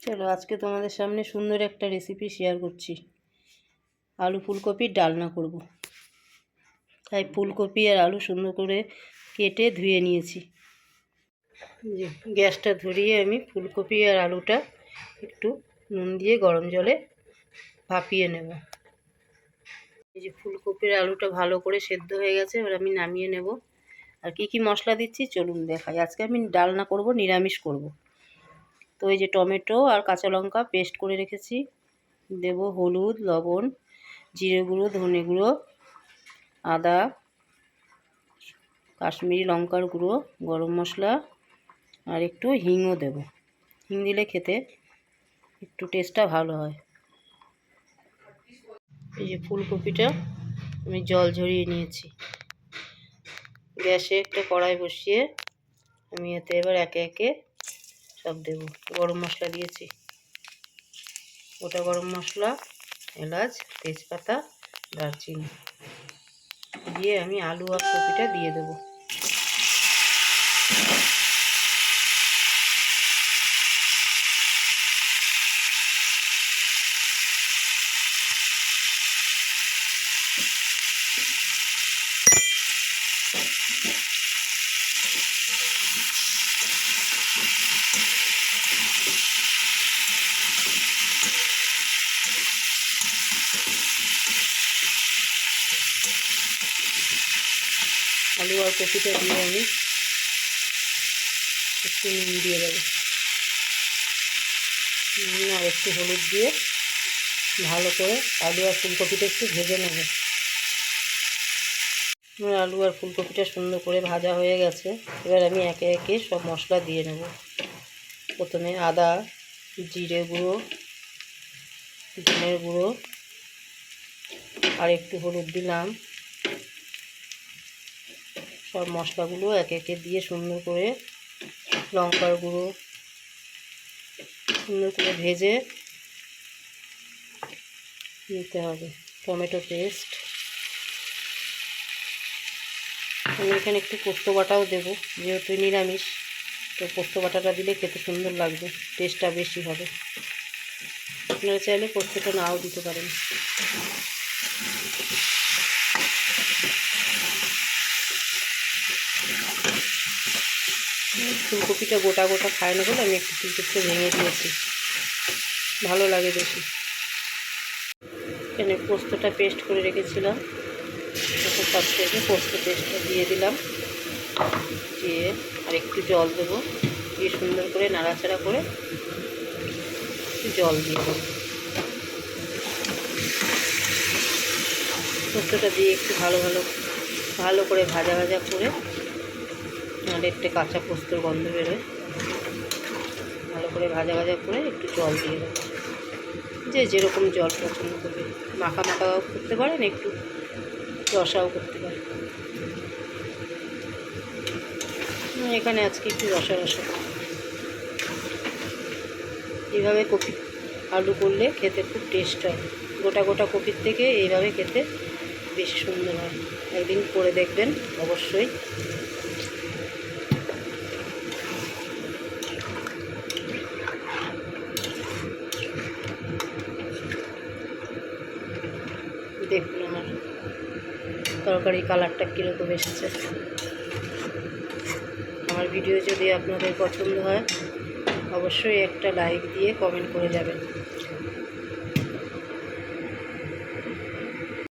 চলো আজকে তোমাদের সামনে সুন্দর একটা রেসিপি শেয়ার করছি। আলু ফুলকপির ডালনা করব। তাই ফুলকপি আর আলু সুন্দর করে কেটে ধুয়ে নিয়েছি। যে গ্যাসটা ধরিয়ে আমি ফুলকপি আর আলুটা একটু নুন দিয়ে গরম জলে ভাপিয়ে নেব। এই যে ফুলকপির আলুটা ভালো করে সেদ্ধ হয়ে গেছে, এবার আমি নামিয়ে নেব। আর কি কি মশলা দিচ্ছি চলুন দেখাই। আজকে আমি ডালনা করব, নিরামিষ করব। তো এই যে টমেটো আর কাঁচা লঙ্কা পেস্ট করে রেখেছি, দেব হলুদ, লবণ, জিরে গুঁড়ো, ধনে গুঁড়ো, আদা, কাশ্মীরি লঙ্কার গুঁড়ো, গরম মশলা আর একটু হিংও দেব। হিং দিলে খেতে একটু টেস্টটা ভালো হয়। এই যে ফুলকপিটা আমি জল ঝরিয়ে নিয়েছি। গ্যাসে একটা কড়াই বসিয়ে আমি এতে এবার একে একে সব দেব। গরম মশলা দিয়েছি, গোটা গরম মশলা, এলাচ, তেজপাতা, দারচিনি দিয়ে আমি আলু আর কপিটা দিয়ে দেবো। আলু আর কপিটা দিয়ে আমি একটু নুন দিয়ে দেবো, নুন আর একটু হলুদ দিয়ে ভালো করে আলু আর ফুলকপিটা একটু ভেজে নেব। আলু আর ফুলকপিটা সুন্দর করে ভাজা হয়ে গেছে, এবার আমি একে একে সব মশলা দিয়ে নেব। প্রথমে আদা, জিরে গুঁড়ো, ধনের গুঁড়ো আর একটু হলুদ দিলাম। সব মশলাগুলো একে একে দিয়ে সুন্দর করে, লঙ্কার গুঁড়ো সুন্দর করে ভেজে নিতে হবে। টমেটো পেস্ট, আমি এখানে একটু পোস্ত বাটাও দেবো, যেহেতু নিরামিষ তো পোস্ত বাটাটা দিলে খেতে সুন্দর লাগবে, টেস্টটা বেশি হবে। আপনারা চাইলে পোস্তটা নাও দিতে পারেন। ফুলকপিটা গোটা গোটা খায় না বলে আমি একটু ফুলকপিটা ভেঙে দিয়েছি, ভালো লাগে বেশি। এখানে পোস্তটা পেস্ট করে রেখেছিলাম, এখন সব থেকে পোস্ত পেস্টটা দিয়ে দিলাম, দিয়ে আর একটু জল দেবো, দিয়ে সুন্দর করে নাড়াচাড়া করে জল দিয়ে দেবো। পোস্তটা দিয়ে একটু ভালো করে ভাজা করে, আর একটা কাঁচা পোস্তর গন্ধ বেরোয়, ভালো করে ভাজা করে একটু জল দিয়ে দেবো। যেরকম জল পছন্দ করবে, মাখা মাখাও করতে পারেন, একটু রসাও করতে পারেন। এখানে আজকে একটু রসা এইভাবে কপি আলু করলে খেতে খুব টেস্ট হয়। গোটা গোটা কপির থেকে এইভাবে খেতে বেশি সুন্দর হয়। একদিন করে দেখবেন অবশ্যই। দেখুন আমার তরকারি কালারটা কীরকম এসেছে। আমার ভিডিও যদি আপনাদের পছন্দ হয় অবশ্যই একটা লাইক দিয়ে কমেন্ট করে যাবেন।